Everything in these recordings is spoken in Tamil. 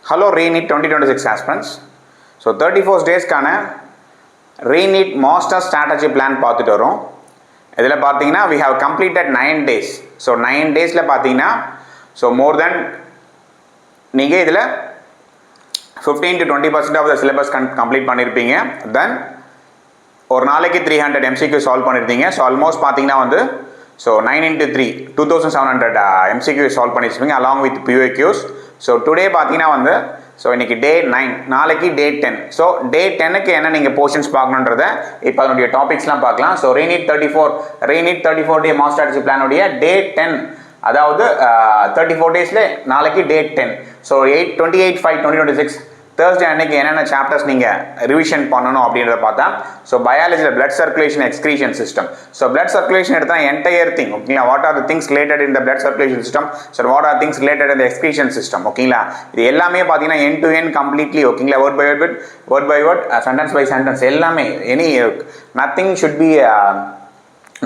Hello ReNEET 2026 aspirants. So 34 days-கான ReNEET Master Strategy Plan பார்த்துட்டு வரோம். இதில் பார்த்தீங்கன்னா we have completed 9 days. So 9 days-ல பார்த்தீங்கன்னா so more than நீங்கள் இதில் 15 to 20% of the syllabus complete பண்ணியிருப்பீங்க. Then ஒரு நாளைக்கு 300 MCQ சால்வ் பண்ணியிருந்தீங்க. ஸோ ஆல்மோஸ்ட் பார்த்தீங்கன்னா வந்து ஸோ 9 into 3 2700 MCQ சால்வ் பண்ணியிருப்பீங்க along with POQs. So today பார்த்தீங்கன்னா வந்து ஸோ இன்றைக்கி டே 9, நாளைக்கு டே 10. ஸோ டே 10க்கு என்ன நீங்கள் போர்ஷன்ஸ் பார்க்கணுன்றதை இப்போ அதனுடைய டாபிக்ஸ்லாம் பார்க்கலாம். ஸோ ReNEET 34 டே மாஸ்டர் ஸ்ட்ராட்டஜி பிளானுடைய டே 10, அதாவது 34 டேஸில் நாளைக்கு டே 10. ஸோ 28/5/2026 தேர்ஸ்டே அன்னைக்கு என்னென்ன சாப்டர்ஸ் நீங்கள் ரிவிஷன் பண்ணணும் அப்படின்றத பார்த்தா, ஸோ பயாலஜியில் blood circulation excretion system. So blood circulation எடுத்தால் என்டையர் திங் ஓகேங்களா. What are the things related in the blood circulation system, so what are things related in the excretion system ஓகேங்களா. இது எல்லாமே பார்த்தீங்கன்னா எண்ட் டு எண்ட் கம்ப்ளீட்லி ஓகேங்களா, word by word sentence by sentence எல்லாமே nothing should be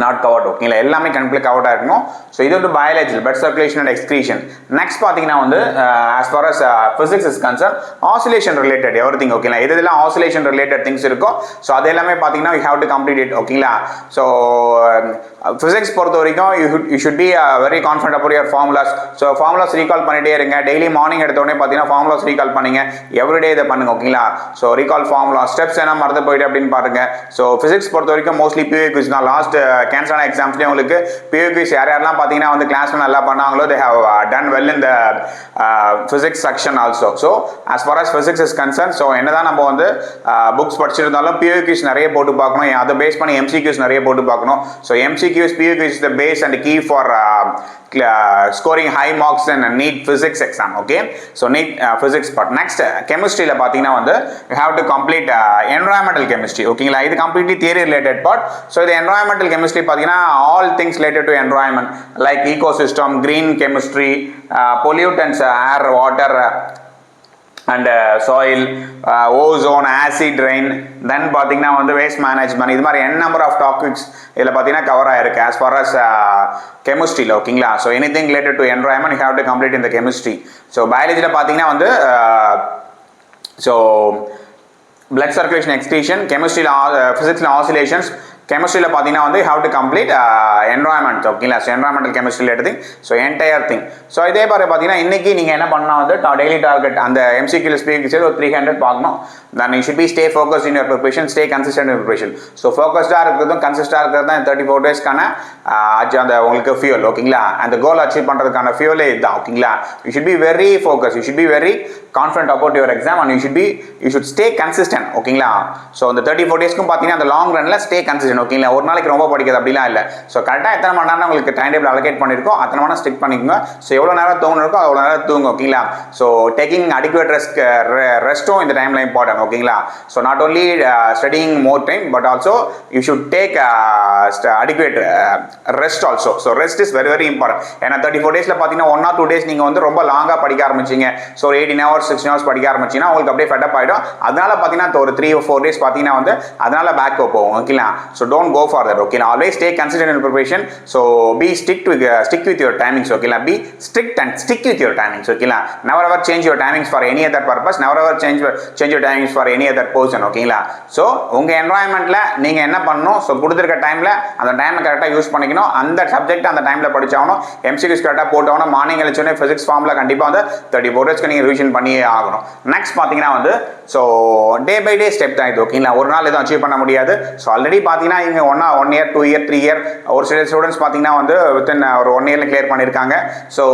not covered ஓகேங்களா. எல்லாமே கம்ப்ளீட் கவர்டாக இருக்கணும். ஸோ இது வந்து biology blood circulation and excretion. Next பார்த்தீங்கன்னா வந்து as for us physics is concern oscillation related every thing ஓகேங்களா. இதெல்லாம் ஆசிலேஷன் ரிலேட்டட் திங்ஸ் இருக்கும். ஸோ அது எல்லாமே பார்த்தீங்கன்னா you have to complete it ஓகேங்களா. ஸோ ஃபிசிக்ஸ் பொறுத்த வரைக்கும் you should be very confident about your formulas. So formulas recall பண்ணிட்டே இருங்க. டெய்லி மார்னிங் எடுத்தோடனே பார்த்தீங்கன்னா ஃபார்முலாஸ் ரீகால் பண்ணுங்க. எவ்ரிடே இதை பண்ணுங்க ஓகேங்களா. ஸோ ரீகால் ஃபார்முலா ஸ்டெப்ஸ் என்ன மறந்து போயிட்டு அப்படின்னு பாருங்க. ஸோ ஃபிசிக்ஸ் பொறுத்த வரைக்கும் மோஸ்ட்லி POQs தான். லாஸ்ட் கேன்சரான எக்ஸாம்ஸ்லேயே உங்களுக்கு POQs யாரெல்லாம் பார்த்தீங்கன்னா வந்து கிளாஸ்ல நல்லா பண்ணாங்களோ they have done well in the physics section also. So as far as physics is concerned, so என்னதான் நம்ம வந்து புக்ஸ் படிச்சிருந்தாலும் POQs நிறைய போட்டு பார்க்கணும். அதை பேஸ் பண்ணி MCQs நிறைய போட்டு பார்க்கணும். So MCQs POQs is the base and key for scoring high marks in NEET physics exam. Okay, so NEET physics part. Next chemistryல பார்த்தீங்கன்னா வந்து you have to complete environmental chemistry ஓகேங்களா. இது completely theory related part. So இது environmental chemistry பார்த்தீங்கன்னா all things related to environment like ecosystem, green chemistry, pollutants, air, water and soil, ozone, acid rain, then பார்த்தீங்கன்னா வந்து வேஸ்ட் மேனேஜ்மெண்ட், இது மாதிரி நம்பர் ஆஃப் டாபிக்ஸ் இதில் பார்த்தீங்கன்னா கவர் ஆயிருக்கு as far as கெமிஸ்ட்ரியில் ஓகேங்களா. So anything related to environment you have to complete இந்த கெமிஸ்ட்ரி. ஸோ பயாலஜியில் பார்த்தீங்கன்னா வந்து ஸோ பிளட் சர்க்குலேஷன் எக்ஸ்கிரீஷன், கெமிஸ்ட்ரியில் ஃபிசிக்ஸில் ஆசிலேஷன்ஸ், கெமிஸ்ட்ரியில் பார்த்தீங்கன்னா வந்து ஹவ் டு கம்ப்ளீட் என்வரான்மெண்ட் ஓகேங்களா. So environmental chemistry related so entire thing. So இதே மாதிரி பார்த்தீங்கன்னா இன்றைக்கி நீங்கள் என்ன பண்ணால் வந்து டெய்லி டார்கெட் அந்த MCQ ஸ்பீக் ஒரு 300 பார்க்கணும். then you should be stay focused in your preparation, stay consistent in preparation. So ஃபோக்கஸ்டாக இருக்கிறதும் கன்சிஸ்டாக இருக்கிறது தான் 34 டேஸ்க்கான அந்த உங்களுக்கு ஃபியூல் ஓகேங்களா. அந்த கோல் அச்சீவ் பண்ணுறதுக்கான ஃபியூலே இதுதான் ஓகேங்களா. You should be very focus, you should be very confident about your exam and you should stay consistent ஓகேங்களா. ஸோ அந்த 34 டேஸ்க்கும் பார்த்தீங்கன்னா அந்த லாங் ரனில் ஸ்டே கன்சிஸ்டன்ட் ஓகேங்களா. ஒரு நாளைக்கு ரொம்ப படிக்கிறது அப்படிலாம் இல்லை. ஸோ கரெக்டாக எத்தனை மணி நேரம் உங்களுக்கு டைம் டேபிள் அலோகேட் பண்ணியிருக்கோம் அத்தனை மணி நேரம் ஸ்டிக் பண்ணிக்கோங்க. ஸோ எவ்வளோ நேரம் தூங்கணும் இருக்கோ அவ்வளோ நேரம் தூங்க ஓகேங்களா. ஸோ டேக்கிங் அடிக்குவேட் ரெஸ்ட்டும் இந்த டைமில் இம்பார்ட்டன்ட் ஓகேங்களா. So not only studying more time but also you should take adequate rest also. So rest is very important. ஏன்னா 34 டேஸில் பார்த்தீங்கன்னா 1 or 2 days நீங்கள் வந்து ரொம்ப லாங்காக படிக்க ஆரம்பிச்சிங்க. ஸோ 18 hours 16 hours படிக்க ஆரம்பிச்சிங்கன்னா உங்களுக்கு அப்படியே ஃபெட்டப் ஆகிடும். அதனால பார்த்தீங்கன்னா ஒரு 3 or 4 days பார்த்தீங்கன்னா வந்து அதனால பேக் போகும் ஓகேங்களா. So don't go for that ஓகேங்களா. Always stay consistent in preparation. So be stick with your timings ஓகேங்களா. Be strict and stick with your timings ஓகேங்களா. never ever change your timings for any other purpose, never ever change your timings for any other person ஓகேங்களா. ஸோ உங்கள் என்வரான்மெண்ட்டில் நீங்கள் என்ன பண்ணணும், ஸோ கொடுத்துருக்க டைமில் அந்த டைமை கரெக்டாக யூஸ் பண்ணிக்கணும். அந்த சப்ஜெக்ட் அந்த டைமில் படிச்சாகணும். MCQs கரெக்டாக போட்டாகணும். மார்னிங் எழுச்சோடனே ஃபிசிக்ஸ் ஃபார்மில் கண்டிப்பாக வந்து 34 டேஸ்க்கு நீங்கள் ரிவிஷன் பண்ணியே ஆகணும். நெக்ஸ்ட் பார்த்தீங்கன்னா வந்து so day by day step தான் இது ஓகேங்களா. ஒரு நாள் எதுவும் அச்சீவ் பண்ண முடியாது. ஸோ ஆல்ரெடி பார்த்தீங்கன்னா இங்கே 1 year 2 year 3 year ஒரு சில ஸ்டூடெண்ட்ஸ் பார்த்தீங்கன்னா வந்து வித்தின் ஒரு 1 yearல கிளியர் பண்ணியிருக்காங்க. So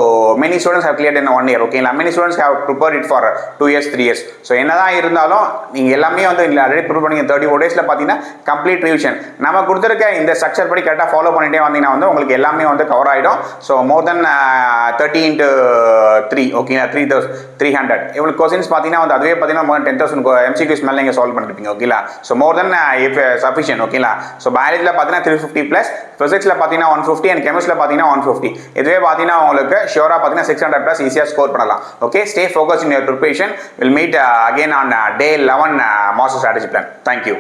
many students have clear in 1 year ஓகேங்களா. Many students have prepared it for 2 years 3 years. So என்னதான் இருந்தாலும் நீங்கள் எல்லாமே வந்து ஆல்ரெடி ப்ரிப்பேர் பண்ணி 34 டேஸில் பார்த்தீங்கன்னா கம்ப்ளீட் ரிவிஷன் நம்ம கொடுத்துருக்க இந்த ஸ்ட்ரக்சர் படி கரெக்டாக ஃபாலோ பண்ணிட்டே வந்தீங்கன்னா வந்து உங்களுக்கு எல்லாமே வந்து கவர் ஆகிடும். ஸோ மோர் தென் 30 into 3 ஓகேங்களா 3300 இவ்வளோ கொஸ்டின்ஸ் பார்த்தீங்கன்னா வந்து அதுவே பார்த்தீங்கன்னா more than 10,000 MCQs மேலே நீங்கள் சால்வ் பண்ணிருப்பீங்க ஓகேங்களா. So more then if sufficient ஓகேங்களா. ஸோ பயாலஜியில் பார்த்தீங்கன்னா 350+, ஃபிசிக்ஸில் பார்த்தீங்கன்னா 150 அண்ட் கெமிஸ்ட்ரியில் பார்த்தீங்கன்னா 150. இதுவே பார்த்தீங்கன்னா உங்களுக்கு ஷியோராக பார்த்தீங்கன்னா 600+ ஈஸியாக ஸ்கோர் பண்ணலாம். Okay, stay focus in your preparation. Will meet again on day 11 master strategy plan. Thank you.